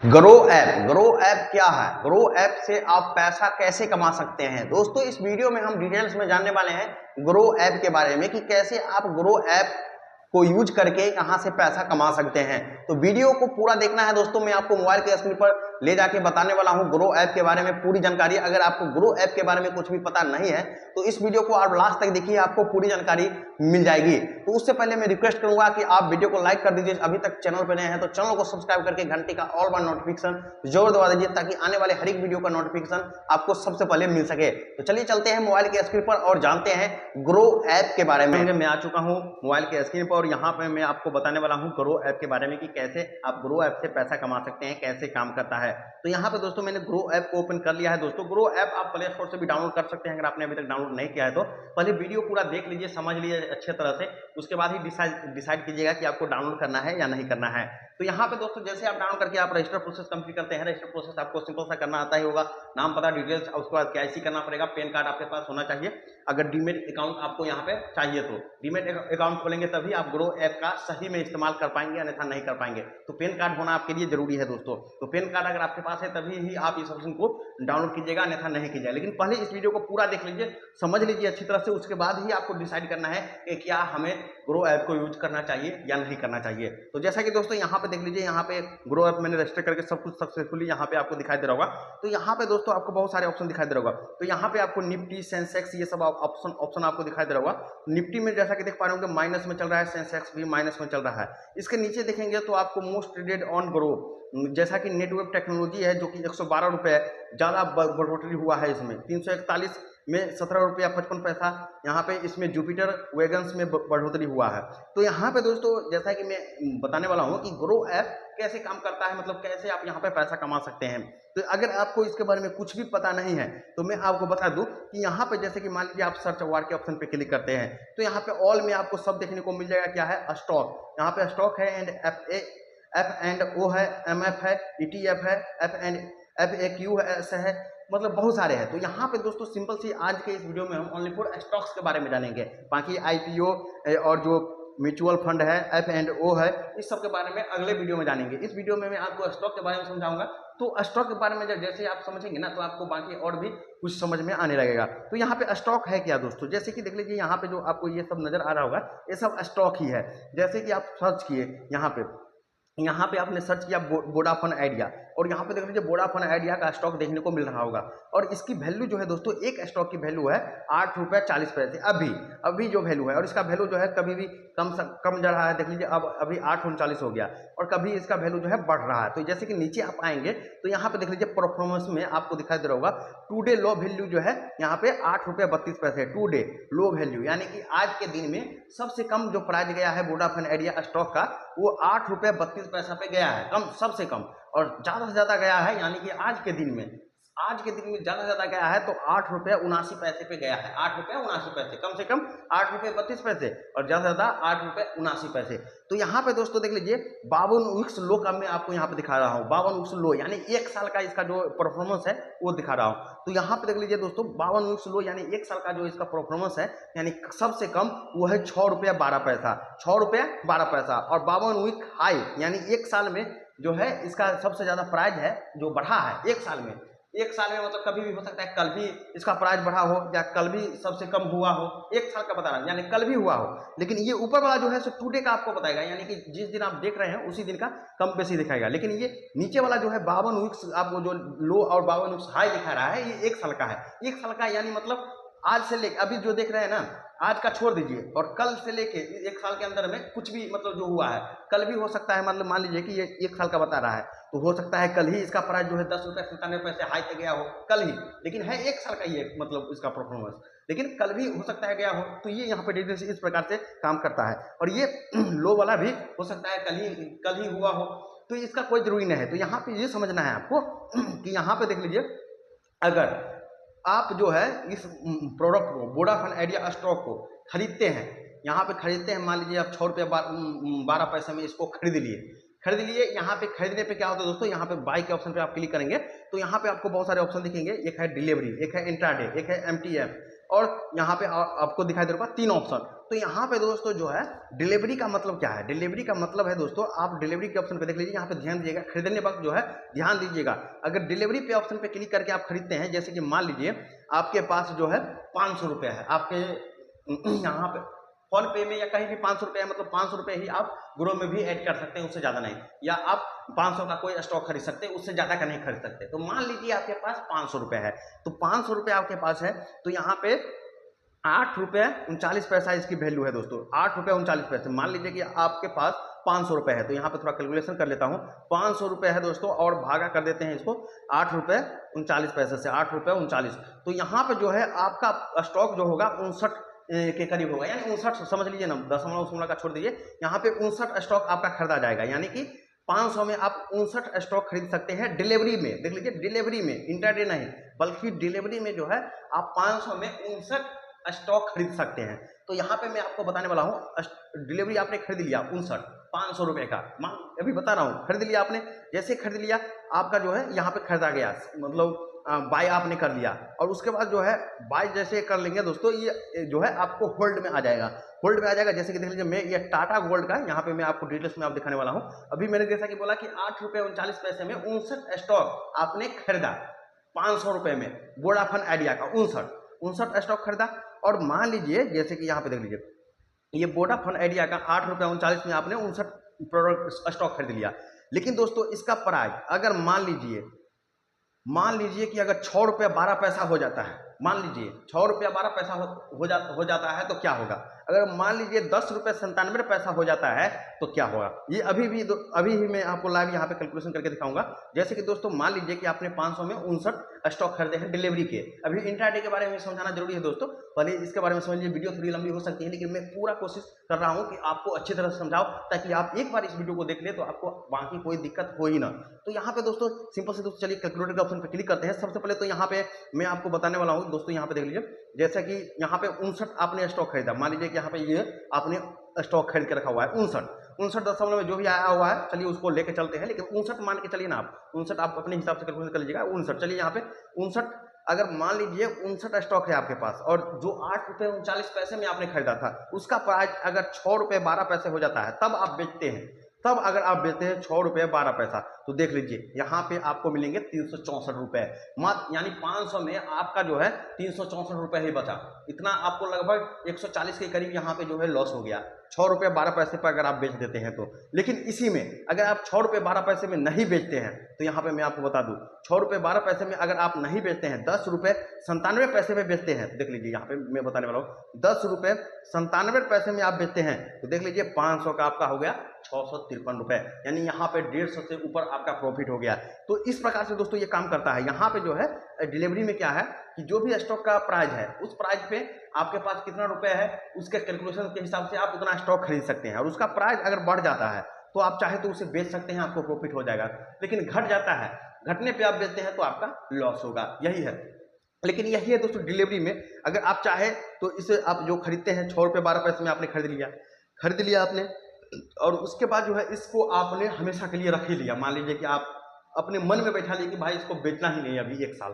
Grow app क्या है? Grow app से आप पैसा कैसे कमा सकते हैं? दोस्तों इस वीडियो में हम डिटेल्स में जानने वाले हैं ग्रो ऐप के बारे में कि कैसे आप ग्रो ऐप को यूज करके यहां से पैसा कमा सकते हैं। तो वीडियो को पूरा देखना है दोस्तों। मैं आपको मोबाइल के स्क्रीन पर ले जाके बताने वाला हूं ग्रो ऐप के बारे में पूरी जानकारी। अगर आपको ग्रो ऐप के बारे में कुछ भी पता नहीं है तो इस वीडियो को आप लास्ट तक देखिए, आपको पूरी जानकारी मिल जाएगी। तो उससे पहले मैं रिक्वेस्ट करूंगा कि आप वीडियो को लाइक कर दीजिए। अभी तक चैनल पर नए हैं तो चैनल को सब्सक्राइब करके घंटी का ऑल वन नोटिफिकेशन जरूर दबा दीजिए ताकि आने वाले हर एक वीडियो का नोटिफिकेशन आपको सबसे पहले मिल सके। तो चलिए चलते हैं मोबाइल के स्क्रीन पर और जानते हैं ग्रो ऐप के बारे में। मैं आ चुका हूं मोबाइल के स्क्रीन पर और यहाँ पे मैं आपको बताने वाला हूं ग्रो ऐप के बारे में कि कैसे आप ग्रो ऐप से पैसा कमा सकते हैं, कैसे काम करता है। तो यहाँ पे दोस्तों मैंने ग्रो ऐप को ओपन कर लिया है। दोस्तों ग्रो ऐप आप प्ले स्टोर से भी डाउनलोड कर सकते हैं अगर आपने अभी तक डाउनलोड नहीं किया है तो। पहले वीडियो पूरा देख लीजिए, समझ लीजिए अच्छे तरह से, उसके बाद ही डिसाइड कीजिएगा कि आपको डाउनलोड करना है या नहीं करना है। तो यहाँ पे दोस्तों जैसे आप डाउनलोड करके आप रजिस्टर प्रोसेस कंप्लीट करते हैं, रजिस्टर प्रोसेस आपको सिंपल सा करना आता ही होगा, नाम पता डिटेल्स, उसके बाद KYC करना पड़ेगा, पैन कार्ड आपके पास होना चाहिए। अगर डीमेट अकाउंट आपको यहाँ पे चाहिए तो डीमेट अकाउंट खोलेंगे तभी आप ग्रो ऐप का सही में इस्तेमाल कर पाएंगे, अन्यथा नहीं कर पाएंगे। तो पैन कार्ड होना आपके लिए जरूरी है दोस्तों। तो पैन कार्ड अगर आपके पास है तभी ही आप इस ऑप्शन को डाउनलोड कीजिएगा, अन्यथा नहीं कीजिएगा। लेकिन पहले इस वीडियो को पूरा देख लीजिए, समझ लीजिए अच्छी तरह से, उसके बाद ही आपको डिसाइड करना है कि क्या हमें ग्रो ऐप को यूज करना चाहिए या नहीं करना चाहिए। तो जैसा कि दोस्तों यहाँ पे देख लीजिए, यहाँ पे ग्रो ऐप मैंने रजिस्टर करके सब कुछ सक्सेसफुली यहाँ पे आपको दिखाई दे रहा होगा। तो यहाँ पे दोस्तों आपको बहुत सारे ऑप्शन दिखाई दे रहा होगा। तो यहाँ पे आपको निफ्टी, सेंसेक्स, ये सब ऑप्शन आपको दिखाई दे रहा होगा। निफ्टी में जैसा कि देख पा रहे होंगे माइनस में चल रहा है, सेंसेक्स भी माइनस में चल रहा है। इसके नीचे देखेंगे तो आपको मोस्ट ट्रेडेड ऑन ग्रो, जैसा कि नेटवर्क टेक्नोलॉजी है जो कि 112 रुपये ज़्यादा बढ़ोतरी हुआ है इसमें, 341 में 17 रुपया 55 पैसा। यहाँ पे इसमें जुपिटर वैगन्स में बढ़ोतरी हुआ है। तो यहाँ पे दोस्तों जैसा कि मैं बताने वाला हूँ कि ग्रो ऐप कैसे काम करता है, मतलब कैसे आप यहाँ पे पैसा कमा सकते हैं। तो अगर आपको इसके बारे में कुछ भी पता नहीं है तो मैं आपको बता दूं कि यहाँ पे जैसे कि मान लीजिए आप सर्च वार के ऑप्शन पे क्लिक करते हैं तो यहाँ पे ऑल में आपको सब देखने को मिल जाएगा। क्या है? स्टॉक। यहाँ पे स्टॉक है एंड F&O है, MF है, ETF है, FAQ है, ऐसा है, मतलब बहुत सारे हैं। तो यहाँ पे दोस्तों सिंपल सी आज के इस वीडियो में हम ओनली फॉर स्टॉक्स के बारे में जानेंगे। बाकी IPO और जो म्यूचुअल फंड है, F&O है, इस सब के बारे में अगले वीडियो में जानेंगे। इस वीडियो में मैं आपको स्टॉक के बारे में समझाऊंगा। तो स्टॉक के बारे में जैसे आप समझेंगे ना तो आपको बाकी और भी कुछ समझ में आने लगेगा। तो यहाँ पे स्टॉक है क्या दोस्तों, जैसे कि देख लीजिए यहाँ पे जो आपको ये सब नजर आ रहा होगा ये सब स्टॉक ही है। जैसे कि आप सर्च किए यहाँ पे आपने सर्च किया वोडाफोन आइडिया और यहाँ पे देख लीजिए वोडाफोन आइडिया का स्टॉक देखने को मिल रहा होगा। और इसकी वैल्यू जो है दोस्तों, एक स्टॉक की वैल्यू है 8 रुपये 40 पैसे अभी जो वैल्यू है। और इसका वैल्यू जो है कभी भी कम जा रहा है, देख लीजिए अब अभी 8:39 हो गया और कभी इसका वैल्यू जो है बढ़ रहा है। तो जैसे कि नीचे आप आएंगे तो यहाँ पे देख लीजिए परफॉर्मेंस में आपको दिखाई दे रहा होगा टू डे लो वैल्यू जो है यहाँ पे 8 रुपये 32 पैसे टू डे लो वैल्यू, यानी कि आज के दिन में सबसे कम जो प्राइस गया है वोडाफोन आइडिया स्टॉक का वो 8 रुपये 32 पैसा पे गया है, कम सबसे कम। और ज्यादा से ज्यादा गया है यानी कि आज के दिन में ज्यादा से ज्यादा गया है तो 8 रुपये 79 पैसे पे गया है। 8 रुपये 79 पैसे, कम से कम 8 रुपये 32 पैसे और ज्यादा से ज्यादा 8 रुपये 79 पैसे। तो यहाँ पे दोस्तों देख लीजिए 52 वीक्स लो का मैं आपको यहाँ पे दिखा रहा हूँ। 52 वीक्स लो यानी एक साल का इसका जो परफॉर्मेंस है वो दिखा रहा हूँ। तो यहाँ पे देख लीजिए दोस्तों 52 वीक्स लो यानी एक साल का जो इसका परफॉर्मेंस है, यानी सबसे कम वो है 6 रुपये 12 पैसा, 6 रुपये 12 पैसा। और 52 वीक हाई यानी एक साल में जो है इसका सबसे ज्यादा प्राइस है जो बढ़ा है एक साल में मतलब कभी भी हो सकता है, कल भी इसका प्राइस बढ़ा हो या कल भी सबसे कम हुआ हो, एक साल का बता रहा हूं यानी कल भी हुआ हो। लेकिन ये ऊपर वाला जो है सो टुडे का आपको बताएगा, यानी कि जिस दिन आप देख रहे हैं उसी दिन का कम बेसी दिखाएगा। लेकिन ये नीचे वाला जो है 52 वीक्स आपको जो लो और 52 वीक्स हाई दिखा रहा है ये एक साल का है। एक साल का यानी मतलब आज से लेकर अभी जो देख रहे हैं ना, आज का छोड़ दीजिए और कल से लेके एक साल के अंदर में कुछ भी मतलब जो हुआ है, कल भी हो सकता है, मतलब मान लीजिए कि ये एक साल का बता रहा है तो हो सकता है कल ही इसका प्राइस जो है 10 रुपये 97 पैसे हाई पे गया हो कल ही, लेकिन है एक साल का ये मतलब इसका परफॉर्मेंस, लेकिन कल भी हो सकता है गया हो। तो ये यहाँ पे डिटेल्स इस प्रकार से काम करता है। और ये लो वाला भी हो सकता है कल ही हुआ हो, तो इसका कोई जरूरी नहीं है। तो यहाँ पे ये समझना है आपको कि यहाँ पे देख लीजिए अगर आप जो है इस प्रोडक्ट को वोडाफोन आइडिया स्टॉक को खरीदते हैं, यहाँ पे खरीदते हैं, मान लीजिए आप 6 रुपये 12 पैसे में इसको खरीद लिए। यहाँ पे खरीदने पे क्या होता है दोस्तों, यहाँ पे बाई के ऑप्शन पे आप क्लिक करेंगे तो यहाँ पे आपको बहुत सारे ऑप्शन दिखेंगे। एक है डिलीवरी, एक है इंट्राडे, एक है MTF और यहाँ पे आपको दिखाई दे रहा होगा 3 ऑप्शन। तो यहाँ पे दोस्तों जो है डिलीवरी का मतलब क्या है, डिलीवरी का मतलब है दोस्तों, आप डिलीवरी के ऑप्शन पे देख लीजिए, यहाँ पे ध्यान दीजिएगा, खरीदने वक्त जो है ध्यान दीजिएगा। अगर डिलीवरी पे ऑप्शन पे क्लिक करके आप खरीदते हैं, जैसे कि मान लीजिए आपके पास जो है 500 रुपया है, आपके यहाँ पे फोन पे में या कहीं भी 500 रुपये है, मतलब 500 रुपये ही आप ग्रो में भी ऐड कर सकते हैं, उससे ज़्यादा नहीं, या आप 500 का कोई स्टॉक खरीद सकते हैं, उससे ज़्यादा का नहीं खरीद सकते। तो मान लीजिए आपके पास 500 रुपये है, तो 500 रुपये आपके पास है, तो यहाँ पे 8 रुपये 39 पैसा इसकी वैल्यू है दोस्तों, 8 रुपये 39 पैसे। मान लीजिए कि आपके पास 500 रुपये है, तो यहाँ पे थोड़ा कैलकुलेशन कर लेता हूँ, 500 रुपये है दोस्तों, और भागा कर देते हैं इसको 8 रुपये 39 पैसे से, 8 रुपये 39। तो यहाँ पे जो है आपका स्टॉक जो होगा 59 के करीब होगा, यानी 59 समझ लीजिए ना, दशमलव का छोड़ दीजिए, यहाँ पे 59 स्टॉक आपका खरीदा जाएगा, यानी कि 500 में आप 59 स्टॉक खरीद सकते हैं डिलीवरी में। देख लीजिए डिलीवरी में, इंटरडे नहीं, बल्कि डिलीवरी में जो है आप 500 में 59 स्टॉक खरीद सकते हैं। तो यहाँ पे मैं आपको बताने वाला हूँ, डिलीवरी आपने खरीद लिया 59 500 रुपये का, अभी बता रहा हूँ, खरीद लिया आपने, जैसे खरीद लिया आपका जो है यहाँ पे खरीदा गया, मतलब बाय आपने कर लिया, और उसके बाद जो है बाय जैसे कर लेंगे दोस्तों, ये जो है आपको होल्ड में आ जाएगा, होल्ड में आ जाएगा। जैसे कि देख लीजिए, मैं ये टाटा गोल्ड का यहाँ पे मैं आपको डिटेल्स में आप दिखाने वाला हूँ। अभी मैंने जैसा कि बोला कि 8 रुपये 39 पैसे में 59 स्टॉक आपने खरीदा, 500 रुपये में वोडाफोन आइडिया का 59 स्टॉक खरीदा। और मान लीजिए जैसे कि यहाँ पे देख लीजिए, ये वोडाफोन आइडिया का 8 रुपये 39 में आपने 59 प्रोडक्ट स्टॉक खरीद लिया। लेकिन दोस्तों इसका प्राइस अगर मान लीजिए कि अगर 6 रुपये 12 पैसा हो जाता है, मान लीजिए 6 रुपया 12 पैसा हो जाता है, तो क्या होगा? अगर मान लीजिए 10 रुपये 97 पैसा हो जाता है तो क्या होगा? ये अभी ही मैं आपको लाइव यहाँ पे कैलकुलेशन करके दिखाऊंगा। जैसे कि दोस्तों मान लीजिए कि आपने 500 में 59 स्टॉक खरीदे हैं डिलीवरी के। अभी इंट्राडे के बारे में समझाना जरूरी है दोस्तों, पहले इसके बारे में समझ लीजिए। वीडियो थोड़ी लंबी हो सकती है, लेकिन मैं पूरा कोशिश कर रहा हूँ कि आपको अच्छी तरह से समझाओ, ताकि आप एक बार इस वीडियो को देख ले तो आपको बाकी कोई दिक्कत हो ही ना। तो यहाँ पे दोस्तों सिंपल से दोस्तों चलिए कैलकुलेटर के ऑप्शन पे क्लिक करते हैं। सबसे पहले तो यहाँ पे मैं आपको बताने वाला हूँ दोस्तों, यहाँ पे देख लीजिए, जैसा कि यहाँ पे 59 आपने स्टॉक खरीदा, मान लीजिए कि यहाँ पे ये आपने स्टॉक खरीद के रखा हुआ है 59 दशमलव में जो भी आया हुआ है, चलिए उसको लेके चलते हैं। लेकिन 59 मान के चलिए ना, आप 59 आप अपने हिसाब से कैलकुलेट कर लीजिएगा। 59 चलिए यहाँ पे 59, अगर मान लीजिए 59 स्टॉक है आपके पास, और जो 8 रुपये 39 पैसे में आपने खरीदा था, उसका प्राइस अगर 6 रुपये 12 पैसे हो जाता है, तब आप बेचते हैं, तब अगर आप बेचते हैं 6 रुपये 12 पैसा, तो देख लीजिए यहाँ पे आपको मिलेंगे 364 रुपये मात्र, यानी 500 में आपका जो है 364 रुपये ही बचा। इतना आपको लगभग 140 के करीब यहाँ पे जो है लॉस हो गया, 6 रुपये 12 पैसे पर अगर आप बेच देते हैं तो। लेकिन इसी में अगर आप 6 रुपये 12 पैसे में नहीं बेचते हैं, तो यहाँ पे मैं आपको बता दूं, 6 रुपये 12 पैसे में अगर आप नहीं बेचते हैं, 10 रुपये 97 पैसे में बेचते हैं, देख लीजिए यहाँ पे मैं बताने वाला हूँ, 10 रुपये 97 पैसे में आप बेचते हैं, तो देख लीजिए 500 का आपका हो गया 653 रुपये, यानी यहाँ पे 150 से ऊपर आपका प्रॉफिट हो गया। तो इस प्रकार से दोस्तों ये काम करता है। यहाँ पे जो है डिलीवरी में क्या है कि जो भी स्टॉक का प्राइस है, उस प्राइस पे आपके पास कितना रुपए है, उसके कैलकुलेशन के हिसाब से आप उतना स्टॉक खरीद सकते हैं। और उसका प्राइस अगर बढ़ जाता है तो आप चाहे तो उसे बेच सकते हैं, आपको प्रॉफिट हो जाएगा। लेकिन घट जाता है, घटने पे आप बेचते हैं तो आपका लॉस होगा, यही है। लेकिन यही है दोस्तों डिलीवरी में, अगर आप चाहे तो इसे आप जो खरीदते हैं 6 रुपये 12 पैसे में आपने खरीद लिया आपने, और उसके बाद जो है इसको आपने हमेशा के लिए रख ही लिया। मान लीजिए कि आप अपने मन में बैठा लिए कि भाई इसको बेचना ही नहीं अभी 1 साल,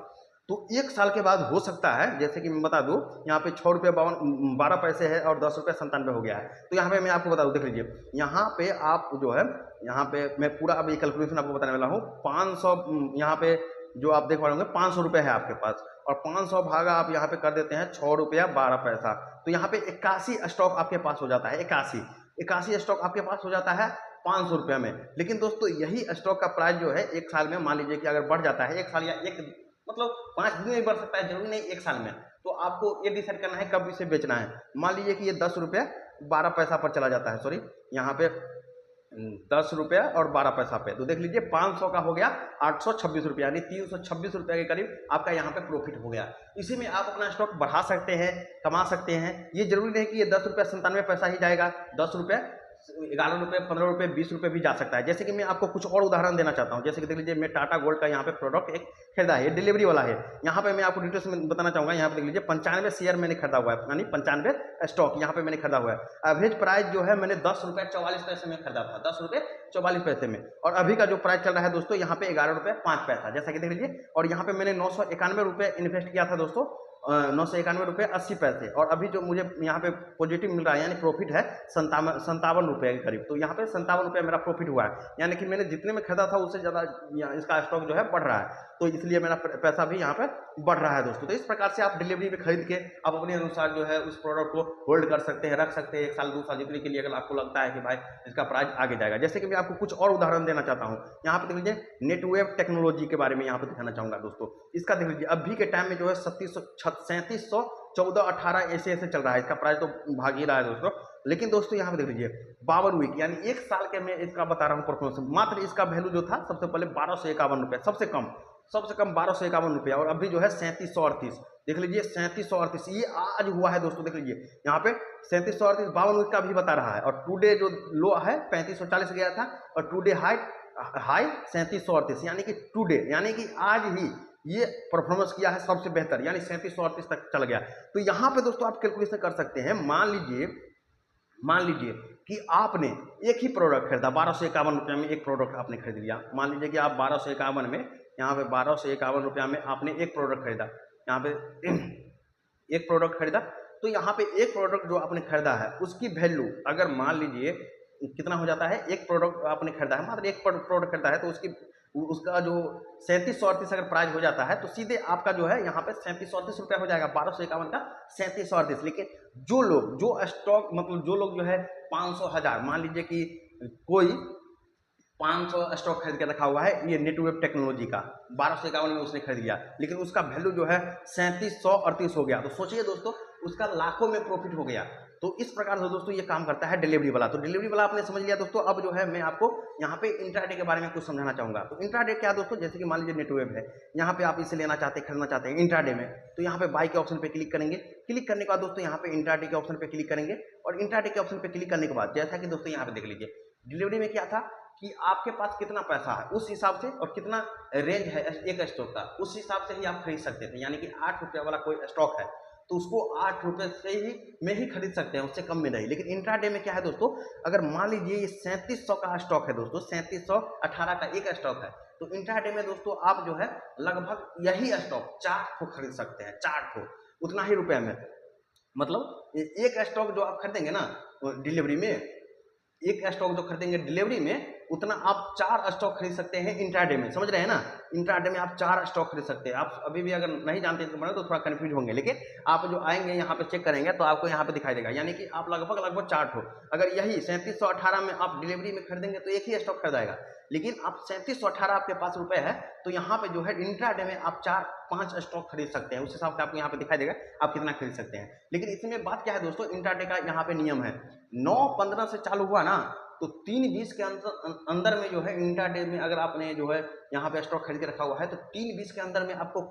तो 1 साल के बाद हो सकता है, जैसे कि मैं बता दूं, यहाँ पे 6 रुपये 12 पैसे है और 10 रुपये 97 हो गया है। तो यहाँ पे मैं आपको बता दूं, देख लीजिए यहाँ पे आप जो है, यहाँ पे मैं पूरा अभी कैलकुलेशन आपको बताने वाला हूँ। 500 यहाँ पे जो आप देख पा रहे होंगे 500 रुपये है आपके पास, और 500 भागा आप यहाँ पे कर देते हैं 6 रुपया 12 पैसा, तो यहाँ पे 81 स्टॉक आपके पास हो जाता है। 81 स्टॉक आपके पास हो जाता है 500 रुपये में। लेकिन दोस्तों यही स्टॉक का प्राइस जो है 1 साल में, मान लीजिए कि अगर बढ़ जाता है 1 साल या मतलब 5 दिन में बढ़ सकता है, जरूरी नहीं 1 साल में, तो आपको ये डिसाइड करना है कब इसे बेचना है। मान लीजिए कि ये 10 रुपये 12 पैसा पर चला जाता है, सॉरी यहाँ पे 10 रुपये और 12 पैसा पे, तो देख लीजिए 500 का हो गया 826 रुपये, यानी 326 रुपये के करीब आपका यहाँ पे प्रॉफिट हो गया। इसी में आप अपना स्टॉक बढ़ा सकते हैं, कमा सकते हैं। ये जरूरी नहीं कि ये 10 रुपये 97 पैसा ही जाएगा, 10 रुपये 11 रुपये 15 रुपये 20 रुपये भी जा सकता है। जैसे कि मैं आपको कुछ और उदाहरण देना चाहता हूं, जैसे कि देख लीजिए मैं टाटा गोल्ड का यहाँ पे प्रोडक्ट एक खरीदा है, डिलीवरी वाला है। यहाँ पे मैं आपको डिटेल्स में बताना चाहूंगा। यहाँ पे देख लीजिए 95 शेयर मैंने खरीदा हुआ है, यानी 95 स्टॉक यहाँ पे मैंने खरीदा हुआ है। एवरेज प्राइस जो है मैंने 10 रुपये 44 पैसे में खरीदा था, 10 रुपये 44 पैसे में, और अभी का जो प्राइस चल रहा है दोस्तों यहाँ पे 11 रुपये 5 पैसा, जैसा कि देख लीजिए। और यहाँ पे मैंने 991 रुपये इन्वेस्ट किया था दोस्तों, 991 रुपये 80 पैसे। और अभी जो मुझे यहाँ पे पॉजिटिव मिल रहा है यानी प्रॉफिट है 57 रुपये के करीब। तो यहाँ पे 57 रुपये मेरा प्रॉफिट हुआ है, यानी कि मैंने जितने में खरीदा था उससे ज़्यादा इसका स्टॉक जो है बढ़ रहा है, तो इसलिए मेरा पैसा भी यहाँ पे बढ़ रहा है दोस्तों। तो इस प्रकार से आप डिलीवरी में खरीद के आप अपने अनुसार जो है उस प्रोडक्ट को होल्ड कर सकते हैं, रख सकते हैं 1 साल 2 साल जितने के लिए, अगर आपको लगता है कि भाई इसका प्राइस आगे जाएगा। जैसे कि मैं आपको कुछ और उदाहरण देना चाहता हूँ। यहाँ पे देख लीजिए नेटवेव टेक्नोलॉजी के बारे में यहाँ पे दिखाना चाहूंगा दोस्तों। इसका देख लीजिए अभी के टाइम में जो है 3714 ऐसे चल रहा है, इसका प्राइस तो भाग ही रहा है दोस्तों। लेकिन दोस्तों यहाँ पे देख लीजिए 52 वीक यानी 1 साल के मैं इसका बता रहा हूँ परफॉर्मेंस, मात्र इसका वैल्यू जो था सबसे पहले 1251 रुपये, सबसे कम 1251 रुपया, और अभी जो है 3738। देख लीजिए 3738 ये आज हुआ है दोस्तों। देख लीजिए यहाँ पे 3738 52 वीक का भी बता रहा है, और टुडे जो लो है 3540 गया था, और टुडे हाई 3738, यानी कि टुडे यानी कि आज ही ये परफॉर्मेंस किया है सबसे बेहतर, यानी 3738 तक चल गया। तो यहाँ पे दोस्तों आप कैलकुलेशन कर सकते हैं। मान लीजिए कि आपने एक ही प्रोडक्ट खरीदा 1251 रुपये में, एक प्रोडक्ट आपने खरीद लिया। मान लीजिए कि आप 1251 में, यहाँ पे 1251 रुपया में आपने एक प्रोडक्ट खरीदा, यहाँ पे एक प्रोडक्ट खरीदा। तो यहाँ पे एक प्रोडक्ट जो आपने खरीदा है उसकी वैल्यू अगर मान लीजिए कितना हो जाता है, एक प्रोडक्ट आपने खरीदा है, मात्र एक प्रोडक्ट खरीदा है, तो उसका जो 3738 अगर प्राइस हो जाता है तो सीधे आपका जो है यहाँ पे 3738 रुपया हो जाएगा, 1251 का 3738। लेकिन जो लोग जो स्टॉक मतलब जो लोग जो है 500,000, मान लीजिए कि कोई 500 स्टॉक खरीद के रखा हुआ है ये नेटवेव टेक्नोलॉजी का, 1251 में उसने खरीद लिया, लेकिन उसका वैल्यू जो है 3738 हो गया। तो सोचिए दोस्तों उसका लाखों में प्रॉफिट हो गया। तो इस प्रकार से दोस्तों ये काम करता है डिलीवरी वाला। तो डिलीवरी वाला आपने समझ लिया दोस्तों। अब जो है मैं आपको यहाँ पे इंट्राडे के बारे में कुछ समझाना चाहूंगा। तो इंट्राडे क्या दोस्तों, जैसे कि मान लीजिए नेटवेव है, यहाँ पे आप इसे लेना चाहते हैं, खरीदना चाहते हैं इंट्राडे में, तो यहाँ पे बाई के ऑप्शन पे क्लिक करेंगे। क्लिक करने के बाद दोस्तों यहाँ पे इंट्राडे के ऑप्शन पे क्लिक करेंगे, और इंट्राडे के ऑप्शन पे क्लिक करने के बाद जैसा कि दोस्तों यहाँ पे देख लीजिए डिलीवरी में क्या था कि आपके पास कितना पैसा है उस हिसाब से, और कितना रेंज है एक स्टॉक का, उस हिसाब से ही आप खरीद सकते थे। यानी कि 8 रुपये वाला कोई स्टॉक है तो उसको 8 रुपये से ही में ही खरीद सकते हैं, उससे कम में नहीं। लेकिन इंट्राडे में क्या है दोस्तों, अगर मान लीजिए ये 3700 का स्टॉक है दोस्तों, 3718 का एक स्टॉक है, तो इंट्राडे में दोस्तों आप जो है लगभग यही स्टॉक 4 ठो खरीद सकते हैं, 4 ठो उतना ही रुपये में। मतलब एक स्टॉक जो आप खरीदेंगे ना डिलीवरी में, एक स्टॉक जो खरीदेंगे डिलीवरी में, उतना आप 4 स्टॉक खरीद सकते हैं इंट्राडे में। समझ रहे हैं ना, इंट्राडे में आप 4 स्टॉक खरीद सकते हैं। आप अभी भी अगर नहीं जानते तो थोड़ा कंफ्यूज होंगे, लेकिन आप जो आएंगे यहाँ पे चेक करेंगे तो आपको यहाँ पे दिखाई देगा। यानी कि आप लगभग 4 ठो, अगर यही 3718 में आप डिलीवरी में खरीदेंगे तो एक ही स्टॉक खरीदाएगा। लेकिन आप 3718 आपके पास रुपए है तो यहाँ पे जो है इंट्राडे में आप 4-5 स्टॉक खरीद सकते हैं। उस हिसाब से आपको यहाँ पे दिखाई देगा आप कितना खरीद सकते हैं। लेकिन इसमें बात क्या है दोस्तों, इंट्राडे का यहाँ पे नियम है 9:15 से चालू हुआ ना, तो 3:20 के अंदर में जो है इंट्राडे में अगर आपने जो है यहाँ पे स्टॉक खरीद के रखा हुआ है तो 3:20 के अंदर में आपको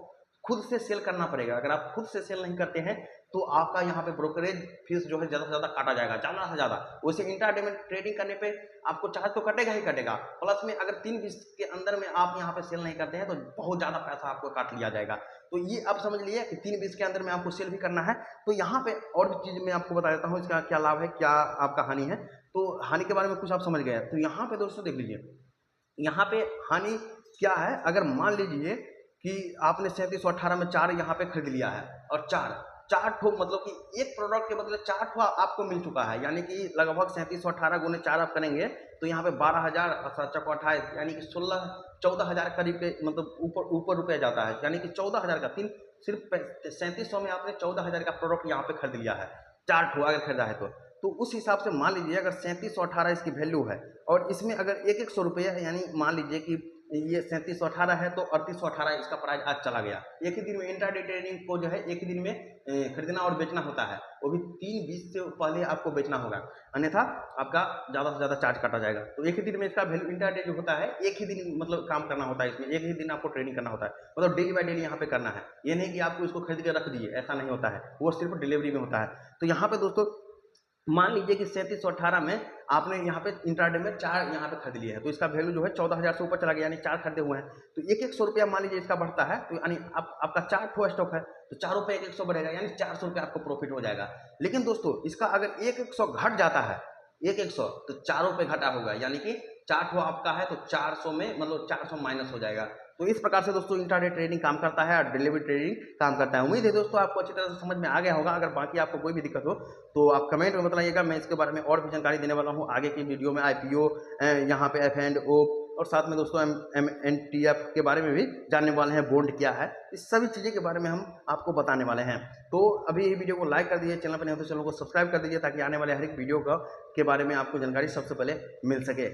खुद से सेल करना पड़ेगा। अगर आप खुद से सेल नहीं करते हैं तो आपका यहाँ पे ब्रोकरेज फीस जो है ज़्यादा से ज़्यादा काटा जाएगा, ज़्यादा से ज़्यादा। वैसे इंट्राडे में ट्रेडिंग करने पे आपको चार्ज तो कटेगा ही कटेगा, प्लस में अगर 3:20 के अंदर में आप यहाँ पे सेल नहीं करते हैं तो बहुत ज़्यादा पैसा आपको काट लिया जाएगा। तो ये आप समझ लिए कि 3:20 के अंदर में आपको सेल भी करना है। तो यहाँ पे और भी चीज़ मैं आपको बता देता हूँ इसका क्या लाभ है, क्या आपका हानि है। तो हानि के बारे में कुछ आप समझ गए। तो यहाँ पे दोस्तों देख लीजिए, यहाँ पे हानि क्या है। अगर मान लीजिए कि आपने 3718 में 4 यहाँ पे खरीद लिया है, और 4 ठो मतलब कि एक प्रोडक्ट के बदले 4 ठो आपको मिल चुका है, यानी कि लगभग 3718 गुने 4 आप करेंगे तो यहाँ पे 12,000 28 यानी कि 14,000 करीब के मतलब ऊपर रुपया जाता है। यानी कि 14,000 का सिर्फ 3700 में आपने 14,000 का प्रोडक्ट यहाँ पे खरीद लिया है, 4 ठो अगर खरीदा है तो उस हिसाब से मान लीजिए अगर 3718 इसकी वैल्यू है, और इसमें अगर 100 रुपये यानी मान लीजिए कि ये 3718 है तो 3818 इसका प्राइस आज चला गया। एक ही दिन में इंट्राडे ट्रेडिंग को जो है एक ही दिन में खरीदना और बेचना होता है, वो भी 3:20 से पहले आपको बेचना होगा, अन्यथा आपका ज़्यादा से ज़्यादा चार्ज काटा जाएगा। तो एक ही दिन में इसका वैल्यू इंट्राडे जो होता है एक ही दिन मतलब काम करना होता है, इसमें एक ही दिन आपको ट्रेडिंग करना होता है, मतलब डेली बाय डेली यहाँ पे करना है। ये नहीं कि आपको इसको खरीद के रख दिए, ऐसा नहीं होता है, वो सिर्फ डिलीवरी में होता है। तो यहाँ पे दोस्तों मान लीजिए कि 3718 में आपने यहाँ पे इंट्राडे में 4 यहाँ पे खरीद लिए हैं, तो इसका वैल्यू जो है 14,000 से ऊपर चला गया, यानी 4 खरीदे हुए हैं तो 100 रुपया मान लीजिए इसका बढ़ता है, तो यानी आपका 4 ठो स्टॉक है तो 4 रुपये 100 बढ़ेगा, यानी 400 रुपये आपको प्रॉफिट हो जाएगा। लेकिन दोस्तों इसका अगर 100 घट जाता है 100 तो 4 रुपये घटा होगा, यानी कि 4 ठो आपका है तो 400 में मतलब 400 माइनस हो जाएगा। तो इस प्रकार से दोस्तों इंट्राडे ट्रेडिंग काम करता है और डेली ट्रेडिंग काम करता है। उम्मीद है दोस्तों आपको अच्छी तरह से समझ में आ गया होगा। अगर बाकी आपको कोई भी दिक्कत हो तो आप कमेंट में बताइएगा, मैं इसके बारे में और भी जानकारी देने वाला हूँ आगे की वीडियो में। IPO, यहाँ पे F&O और साथ में दोस्तों MNTF के बारे में भी जानने वाले हैं, बॉन्ड क्या है, इस सभी चीज़ें के बारे में हम आपको बताने वाले हैं। तो अभी ये वीडियो को लाइक कर दीजिए, चैनल पर नहीं हो तो चैनल को सब्सक्राइब कर दीजिए ताकि आने वाले हर एक वीडियो के बारे में आपको जानकारी सबसे पहले मिल सके।